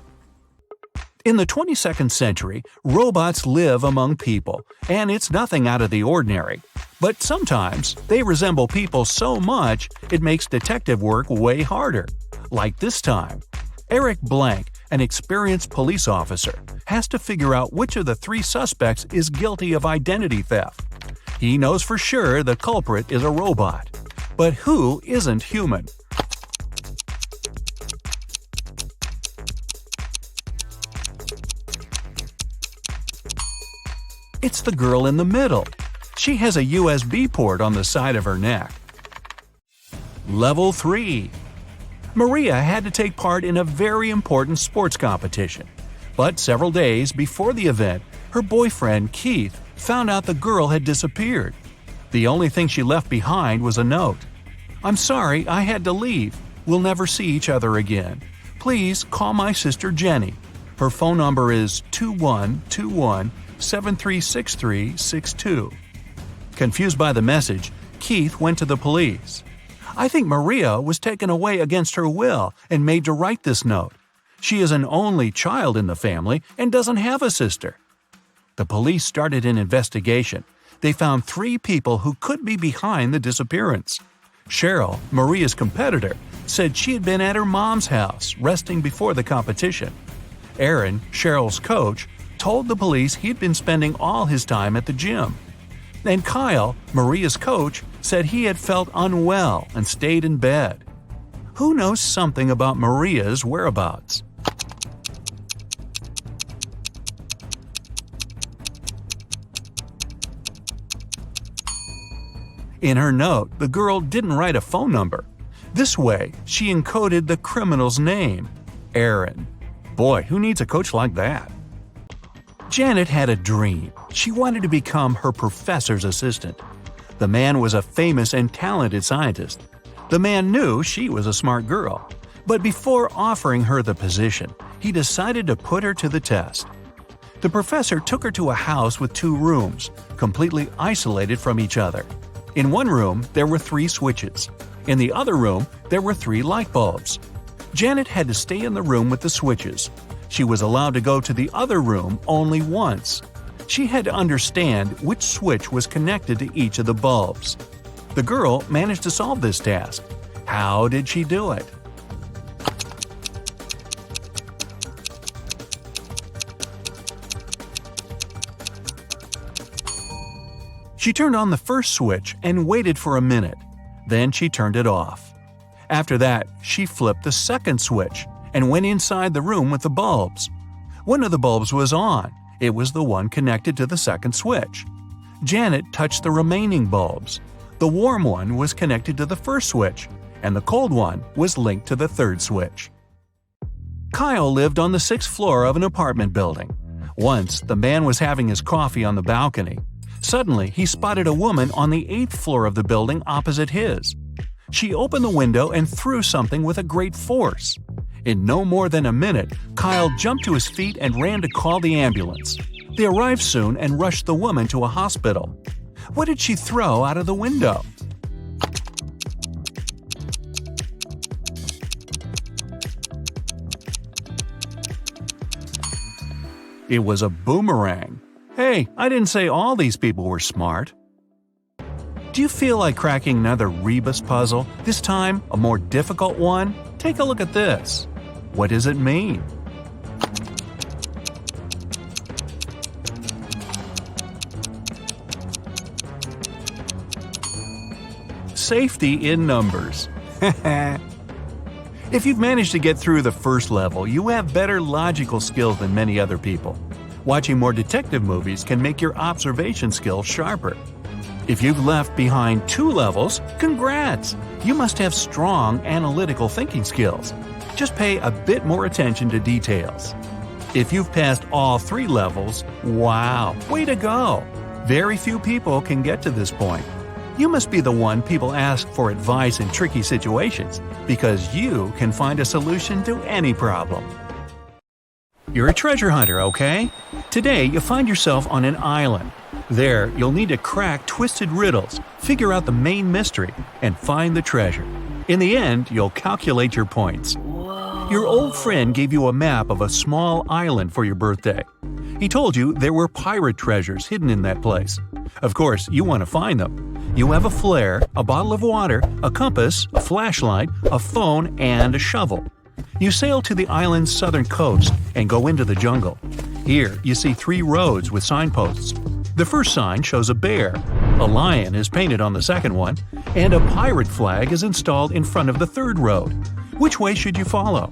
In the 22nd century, robots live among people, and it's nothing out of the ordinary. But sometimes they resemble people so much it makes detective work way harder. Like this time. Eric Blank, an experienced police officer, has to figure out which of the 3 suspects is guilty of identity theft. He knows for sure the culprit is a robot. But who isn't human? It's the girl in the middle. She has a USB port on the side of her neck. Level 3. Maria had to take part in a very important sports competition. But several days before the event, her boyfriend, Keith, found out the girl had disappeared. The only thing she left behind was a note. "I'm sorry, I had to leave. We'll never see each other again. Please call my sister Jenny. Her phone number is 2121-736362. Confused by the message, Keith went to the police. "I think Maria was taken away against her will and made to write this note. She is an only child in the family and doesn't have a sister." The police started an investigation. They found 3 people who could be behind the disappearance. Cheryl, Maria's competitor, said she had been at her mom's house resting before the competition. Aaron, Cheryl's coach, told the police he'd been spending all his time at the gym. And Kyle, Maria's coach, said he had felt unwell and stayed in bed. Who knows something about Maria's whereabouts? In her note, the girl didn't write a phone number. This way, she encoded the criminal's name, Aaron. Boy, who needs a coach like that? Janet had a dream. She wanted to become her professor's assistant. The man was a famous and talented scientist. The man knew she was a smart girl. But before offering her the position, he decided to put her to the test. The professor took her to a house with 2 rooms, completely isolated from each other. In one room, there were 3 switches. In the other room, there were 3 light bulbs. Janet had to stay in the room with the switches. She was allowed to go to the other room only once. She had to understand which switch was connected to each of the bulbs. The girl managed to solve this task. How did she do it? She turned on the first switch and waited for a minute. Then she turned it off. After that, she flipped the second switch and went inside the room with the bulbs. One of the bulbs was on. It was the one connected to the second switch. Janet touched the remaining bulbs. The warm one was connected to the first switch, and the cold one was linked to the third switch. Kyle lived on the 6th floor of an apartment building. Once, the man was having his coffee on the balcony. Suddenly, he spotted a woman on the 8th floor of the building opposite his. She opened the window and threw something with a great force. In no more than a minute, Kyle jumped to his feet and ran to call the ambulance. They arrived soon and rushed the woman to a hospital. What did she throw out of the window? It was a boomerang. Hey, I didn't say all these people were smart. Do you feel like cracking another rebus puzzle? This time, a more difficult one? Take a look at this. What does it mean? Safety in numbers. If you've managed to get through the first level, you have better logical skills than many other people. Watching more detective movies can make your observation skills sharper. If you've left behind 2 levels, congrats! You must have strong analytical thinking skills. Just pay a bit more attention to details. If you've passed all 3 levels, wow, way to go! Very few people can get to this point. You must be the one people ask for advice in tricky situations, because you can find a solution to any problem. You're a treasure hunter, okay? Today you find yourself on an island. There, you'll need to crack twisted riddles, figure out the main mystery, and find the treasure. In the end, you'll calculate your points. Your old friend gave you a map of a small island for your birthday. He told you there were pirate treasures hidden in that place. Of course, you want to find them. You have a flare, a bottle of water, a compass, a flashlight, a phone, and a shovel. You sail to the island's southern coast and go into the jungle. Here, you see 3 roads with signposts. The first sign shows a bear, a lion is painted on the second one, and a pirate flag is installed in front of the third road. Which way should you follow?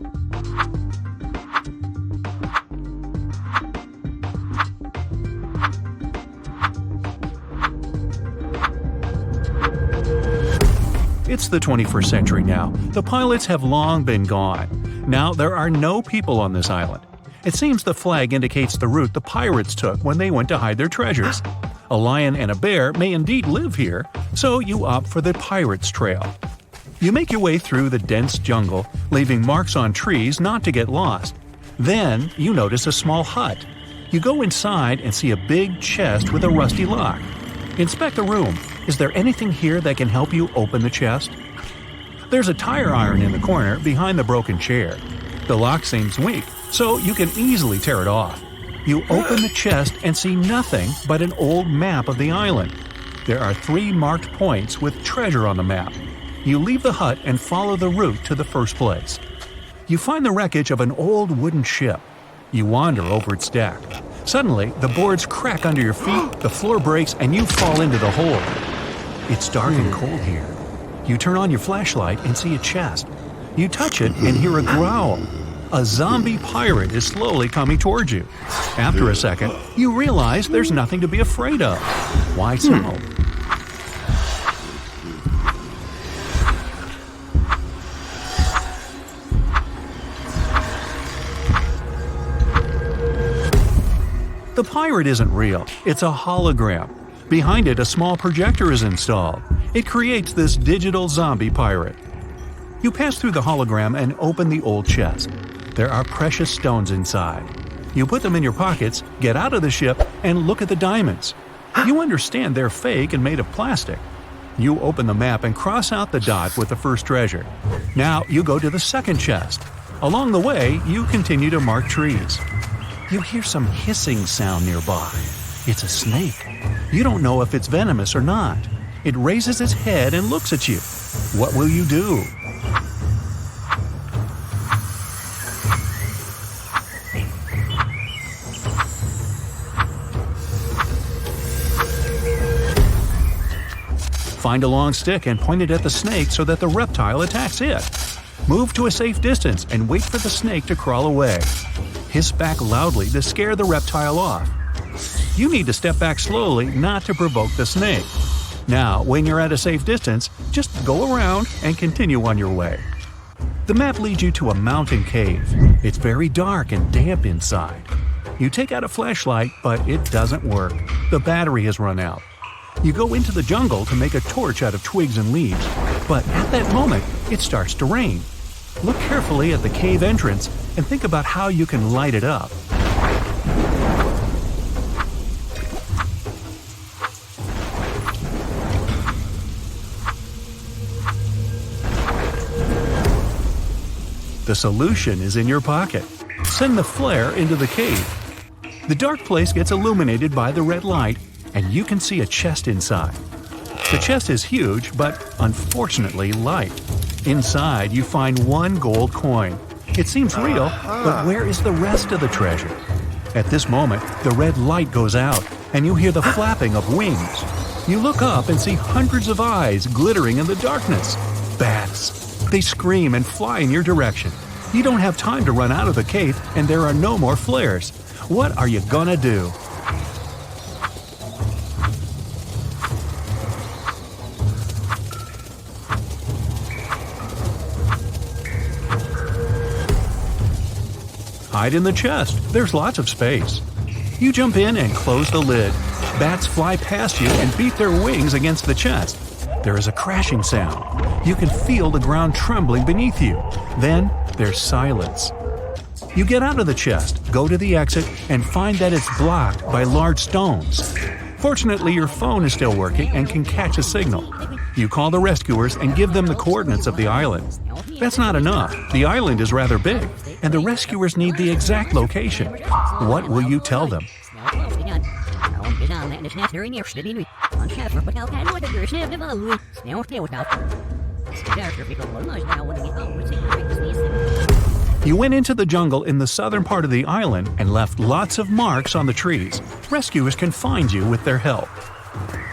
It's the 21st century now. The pilots have long been gone. Now there are no people on this island. It seems the flag indicates the route the pirates took when they went to hide their treasures. A lion and a bear may indeed live here, so you opt for the pirates' trail. You make your way through the dense jungle, leaving marks on trees not to get lost. Then you notice a small hut. You go inside and see a big chest with a rusty lock. Inspect the room. Is there anything here that can help you open the chest? There's a tire iron in the corner behind the broken chair. The lock seems weak, so you can easily tear it off. You open the chest and see nothing but an old map of the island. There are 3 marked points with treasure on the map. You leave the hut and follow the route to the first place. You find the wreckage of an old wooden ship. You wander over its deck. Suddenly, the boards crack under your feet, the floor breaks, and you fall into the hole. It's dark and cold here. You turn on your flashlight and see a chest. You touch it and hear a growl. A zombie pirate is slowly coming towards you. After a second, you realize there's nothing to be afraid of. Why so? The pirate isn't real. It's a hologram. Behind it, a small projector is installed. It creates this digital zombie pirate. You pass through the hologram and open the old chest. There are precious stones inside. You put them in your pockets, get out of the ship, and look at the diamonds. You understand they're fake and made of plastic. You open the map and cross out the dot with the first treasure. Now you go to the second chest. Along the way, you continue to mark trees. You hear some hissing sound nearby. It's a snake. You don't know if it's venomous or not. It raises its head and looks at you. What will you do? Find a long stick and point it at the snake so that the reptile attacks it. Move to a safe distance and wait for the snake to crawl away. Hiss back loudly to scare the reptile off. You need to step back slowly not to provoke the snake. Now, when you're at a safe distance, just go around and continue on your way. The map leads you to a mountain cave. It's very dark and damp inside. You take out a flashlight, but it doesn't work. The battery has run out. You go into the jungle to make a torch out of twigs and leaves, but at that moment, it starts to rain. Look carefully at the cave entrance and think about how you can light it up. The solution is in your pocket. Send the flare into the cave. The dark place gets illuminated by the red light, and you can see a chest inside. The chest is huge, but unfortunately light. Inside, you find 1 gold coin. It seems real, but where is the rest of the treasure? At this moment, the red light goes out, and you hear the flapping of wings. You look up and see hundreds of eyes glittering in the darkness. Bats. They scream and fly in your direction. You don't have time to run out of the cave, and there are no more flares. What are you gonna do? Hide in the chest. There's lots of space. You jump in and close the lid. Bats fly past you and beat their wings against the chest. There is a crashing sound. You can feel the ground trembling beneath you. Then there's silence. You get out of the chest, go to the exit, and find that it's blocked by large stones. Fortunately, your phone is still working and can catch a signal. You call the rescuers and give them the coordinates of the island. That's not enough. The island is rather big, and the rescuers need the exact location. What will you tell them? You went into the jungle in the southern part of the island and left lots of marks on the trees. Rescuers can find you with their help.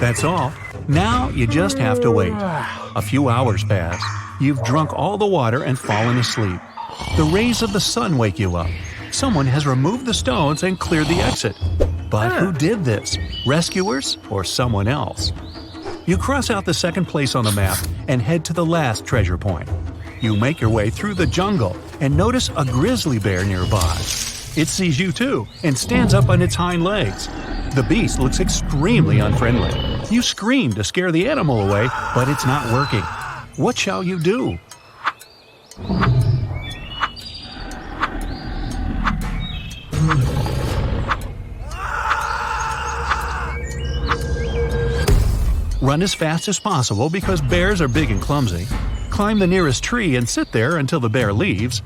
That's all. Now you just have to wait. A few hours pass. You've drunk all the water and fallen asleep. The rays of the sun wake you up. Someone has removed the stones and cleared the exit. But who did this? Rescuers or someone else? You cross out the second place on the map and head to the last treasure point. You make your way through the jungle and notice a grizzly bear nearby. It sees you too and stands up on its hind legs. The beast looks extremely unfriendly. You scream to scare the animal away, but it's not working. What shall you do? Run as fast as possible because bears are big and clumsy. Climb the nearest tree and sit there until the bear leaves.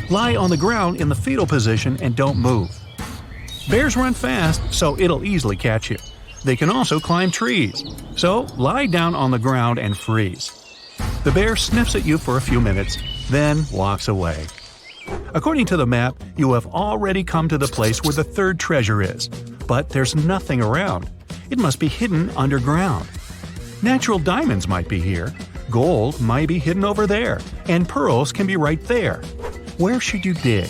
Lie on the ground in the fetal position and don't move. Bears run fast, so it'll easily catch you. They can also climb trees. So lie down on the ground and freeze. The bear sniffs at you for a few minutes, then walks away. According to the map, you have already come to the place where the third treasure is, but there's nothing around. It must be hidden underground. Natural diamonds might be here, gold might be hidden over there, and pearls can be right there. Where should you dig?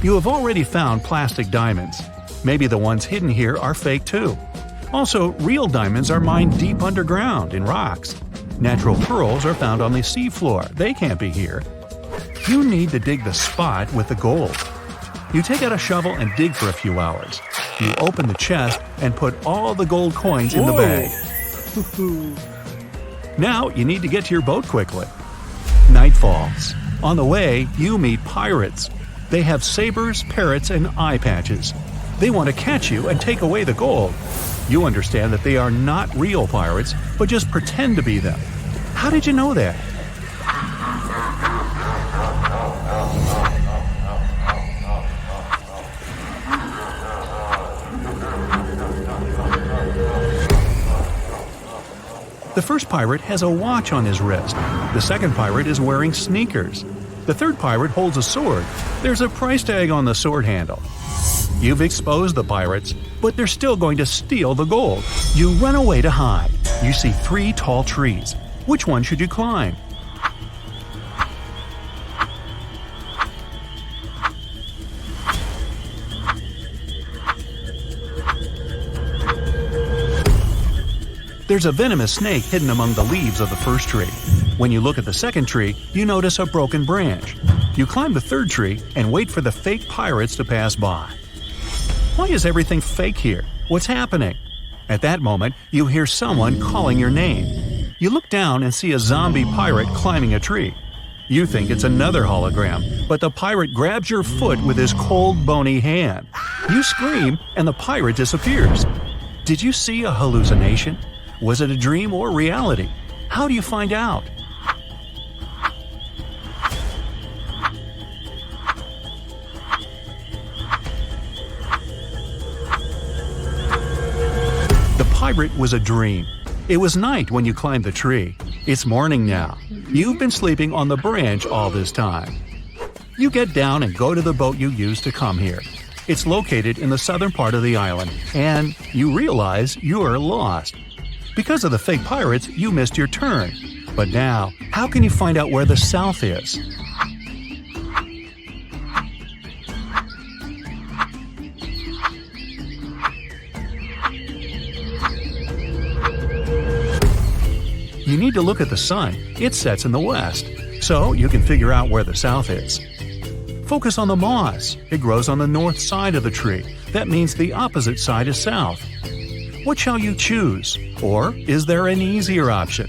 You have already found plastic diamonds. Maybe the ones hidden here are fake too. Also, real diamonds are mined deep underground in rocks. Natural pearls are found on the seafloor. They can't be here. You need to dig the spot with the gold. You take out a shovel and dig for a few hours. You open the chest and put all the gold coins in the bag. Now you need to get to your boat quickly. Night falls. On the way, you meet pirates. They have sabers, parrots, and eye patches. They want to catch you and take away the gold. You understand that they are not real pirates, but just pretend to be them. How did you know that? The first pirate has a watch on his wrist. The second pirate is wearing sneakers. The third pirate holds a sword. There's a price tag on the sword handle. You've exposed the pirates, but they're still going to steal the gold. You run away to hide. You see 3 tall trees. Which one should you climb? There's a venomous snake hidden among the leaves of the first tree. When you look at the second tree, you notice a broken branch. You climb the third tree and wait for the fake pirates to pass by. Why is everything fake here? What's happening? At that moment, you hear someone calling your name. You look down and see a zombie pirate climbing a tree. You think it's another hologram, but the pirate grabs your foot with his cold, bony hand. You scream, and the pirate disappears. Did you see a hallucination? Was it a dream or reality? How do you find out? The pirate was a dream. It was night when you climbed the tree. It's morning now. You've been sleeping on the branch all this time. You get down and go to the boat you used to come here. It's located in the southern part of the island, and you realize you're lost. Because of the fake pirates, you missed your turn. But now, how can you find out where the south is? You need to look at the sun. It sets in the west, so you can figure out where the south is. Focus on the moss. It grows on the north side of the tree. That means the opposite side is south. What shall you choose? Or is there an easier option?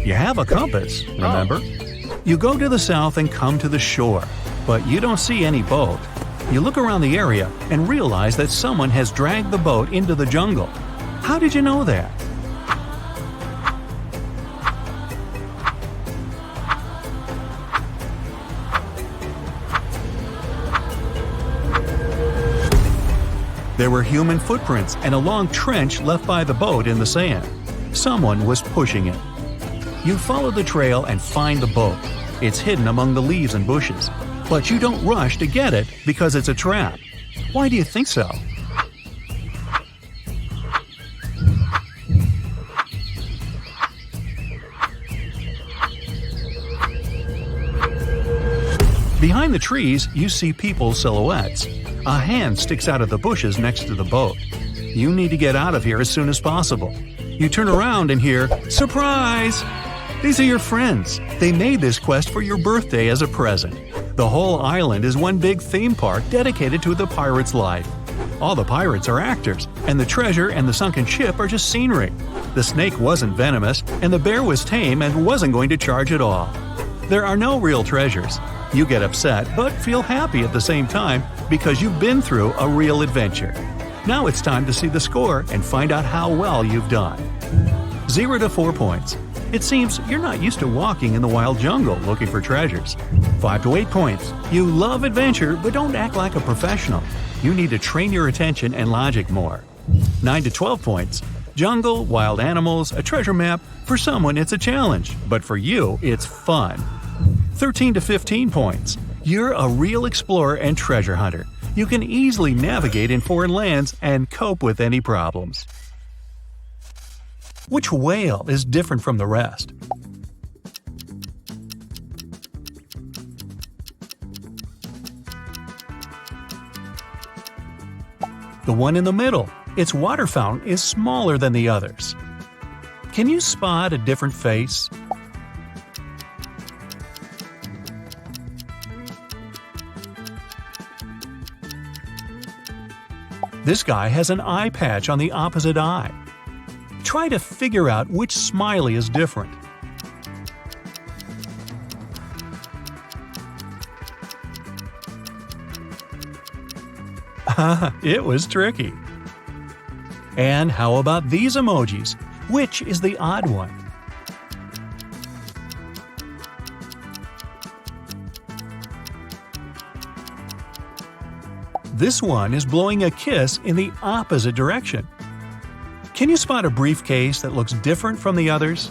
You have a compass, remember? You go to the south and come to the shore, but you don't see any boat. You look around the area and realize that someone has dragged the boat into the jungle. How did you know that? There were human footprints and a long trench left by the boat in the sand. Someone was pushing it. You follow the trail and find the boat. It's hidden among the leaves and bushes. But you don't rush to get it because it's a trap. Why do you think so? Behind the trees, you see people's silhouettes. A hand sticks out of the bushes next to the boat. You need to get out of here as soon as possible. You turn around and hear, "Surprise!" These are your friends. They made this quest for your birthday as a present. The whole island is one big theme park dedicated to the pirate's life. All the pirates are actors, and the treasure and the sunken ship are just scenery. The snake wasn't venomous, and the bear was tame and wasn't going to charge at all. There are no real treasures. You get upset, but feel happy at the same time because you've been through a real adventure. Now it's time to see the score and find out how well you've done. 0 to 4 points. It seems you're not used to walking in the wild jungle looking for treasures. 5 to 8 points. You love adventure, but don't act like a professional. You need to train your attention and logic more. 9 to 12 points. Jungle, wild animals, a treasure map. For someone, it's a challenge, but for you, it's fun. 13 to 15 points. You're a real explorer and treasure hunter. You can easily navigate in foreign lands and cope with any problems. Which whale is different from the rest? The one in the middle. Its water fountain is smaller than the others. Can you spot a different face? This guy has an eye patch on the opposite eye. Try to figure out which smiley is different. It was tricky. And how about these emojis? Which is the odd one? This one is blowing a kiss in the opposite direction. Can you spot a briefcase that looks different from the others?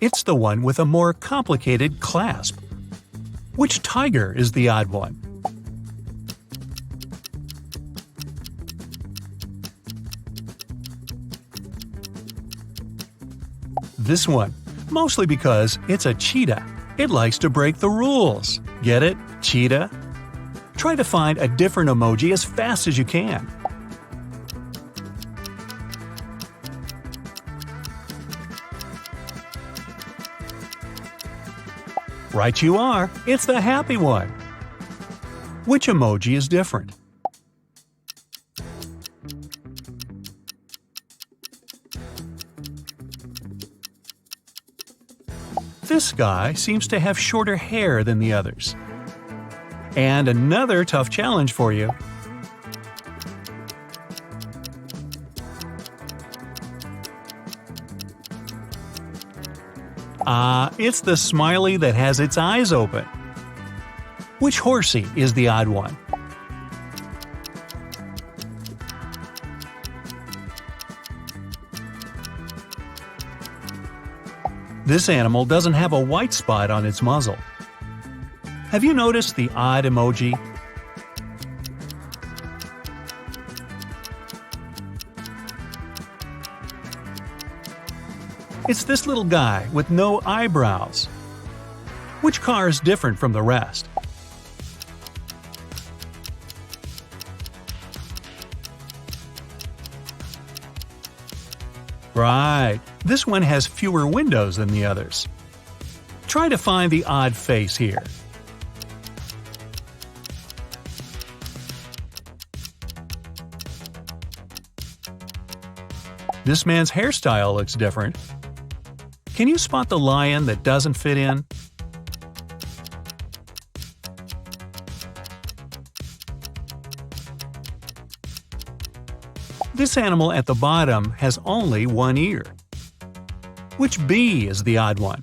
It's the one with a more complicated clasp. Which tiger is the odd one? This one, mostly because it's a cheetah. It likes to break the rules. Get it? Cheetah? Try to find a different emoji as fast as you can. Right you are! It's the happy one! Which emoji is different? This guy seems to have shorter hair than the others. And another tough challenge for you. It's the smiley that has its eyes open. Which horsey is the odd one? This animal doesn't have a white spot on its muzzle. Have you noticed the odd emoji? It's this little guy with no eyebrows. Which car is different from the rest? Right, this one has fewer windows than the others. Try to find the odd face here. This man's hairstyle looks different. Can you spot the lion that doesn't fit in? This animal at the bottom has only one ear. Which bee is the odd one?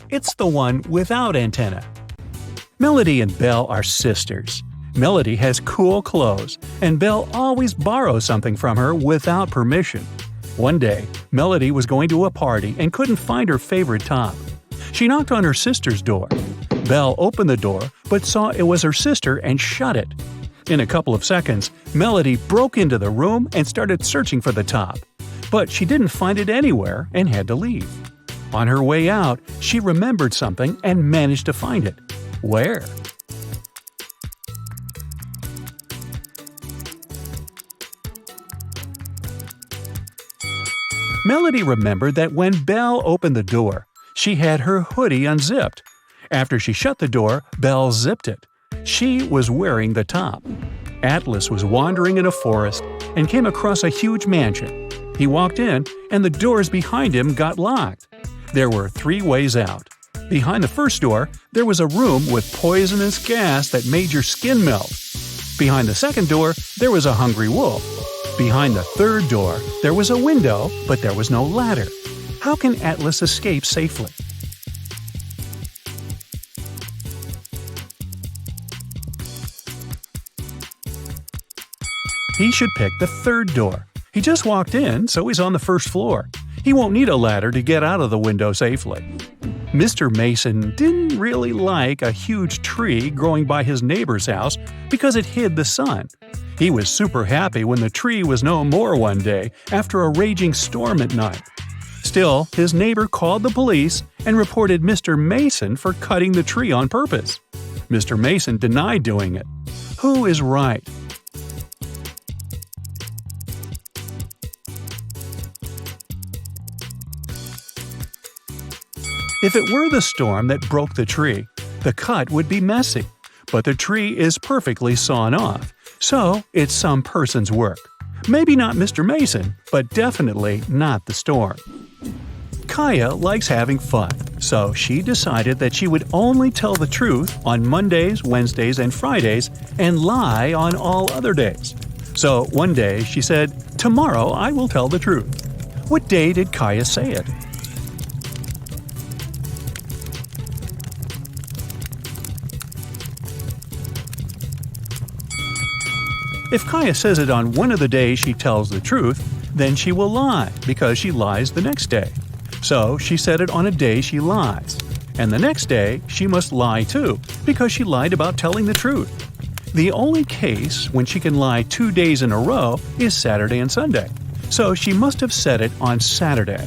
It's the one without antenna. Melody and Belle are sisters. Melody has cool clothes, and Belle always borrows something from her without permission. One day, Melody was going to a party and couldn't find her favorite top. She knocked on her sister's door. Belle opened the door, but saw it was her sister and shut it. In a couple of seconds, Melody broke into the room and started searching for the top. But she didn't find it anywhere and had to leave. On her way out, she remembered something and managed to find it. Where? Melody remembered that when Belle opened the door, she had her hoodie unzipped. After she shut the door, Belle zipped it. She was wearing the top. Atlas was wandering in a forest and came across a huge mansion. He walked in, and the doors behind him got locked. There were 3 ways out. Behind the first door, there was a room with poisonous gas that made your skin melt. Behind the second door, there was a hungry wolf. Behind the third door, there was a window, but there was no ladder. How can Atlas escape safely? He should pick the third door. He just walked in, so he's on the first floor. He won't need a ladder to get out of the window safely. Mr. Mason didn't really like a huge tree growing by his neighbor's house because it hid the sun. He was super happy when the tree was no more one day after a raging storm at night. Still, his neighbor called the police and reported Mr. Mason for cutting the tree on purpose. Mr. Mason denied doing it. Who is right? If it were the storm that broke the tree, the cut would be messy, but the tree is perfectly sawn off, so it's some person's work. Maybe not Mr. Mason, but definitely not the storm. Kaya likes having fun, so she decided that she would only tell the truth on Mondays, Wednesdays, and Fridays and lie on all other days. So one day she said, "Tomorrow I will tell the truth." What day did Kaya say it? If Kaya says it on one of the days she tells the truth, then she will lie because she lies the next day. So she said it on a day she lies. And the next day, she must lie too because she lied about telling the truth. The only case when she can lie 2 days in a row is Saturday and Sunday. So she must have said it on Saturday.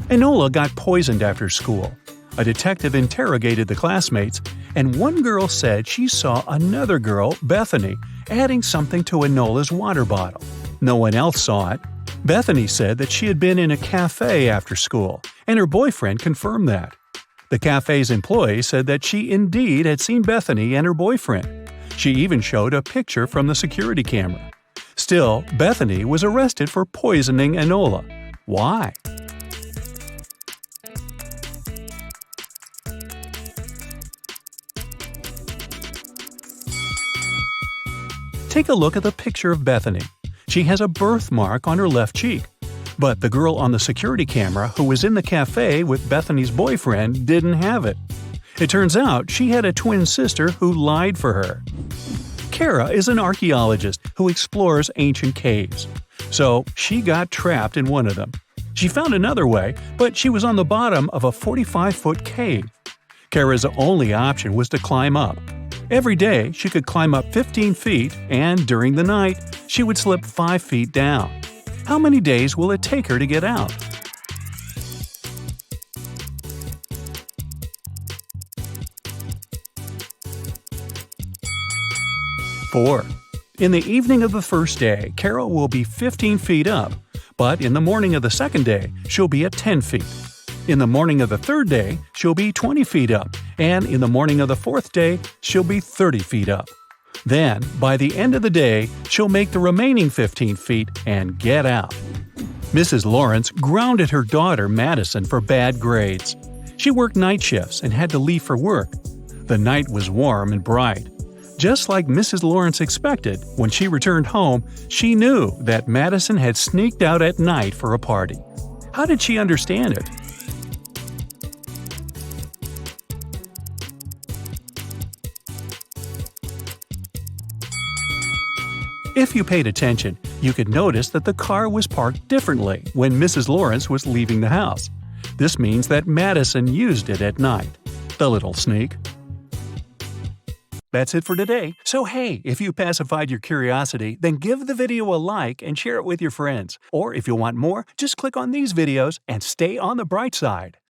Enola got poisoned after school. A detective interrogated the classmates, and one girl said she saw another girl, Bethany, adding something to Enola's water bottle. No one else saw it. Bethany said that she had been in a cafe after school, and her boyfriend confirmed that. The cafe's employee said that she indeed had seen Bethany and her boyfriend. She even showed a picture from the security camera. Still, Bethany was arrested for poisoning Enola. Why? Take a look at the picture of Bethany. She has a birthmark on her left cheek. But the girl on the security camera who was in the cafe with Bethany's boyfriend didn't have it. It turns out she had a twin sister who lied for her. Kara is an archaeologist who explores ancient caves. So she got trapped in one of them. She found another way, but she was on the bottom of a 45-foot cave. Kara's only option was to climb up. Every day, she could climb up 15 feet, and during the night, she would slip 5 feet down. How many days will it take her to get out? Four. In the evening of the first day, Carol will be 15 feet up, but in the morning of the second day, she'll be at 10 feet. In the morning of the third day, she'll be 20 feet up, and in the morning of the fourth day, she'll be 30 feet up. Then, by the end of the day, she'll make the remaining 15 feet and get out. Mrs. Lawrence grounded her daughter Madison for bad grades. She worked night shifts and had to leave for work. The night was warm and bright. Just like Mrs. Lawrence expected, when she returned home, she knew that Madison had sneaked out at night for a party. How did she understand it? If you paid attention, you could notice that the car was parked differently when Mrs. Lawrence was leaving the house. This means that Madison used it at night. The little sneak. That's it for today. So hey, if you pacified your curiosity, then give the video a like and share it with your friends. Or if you want more, just click on these videos and stay on the bright side.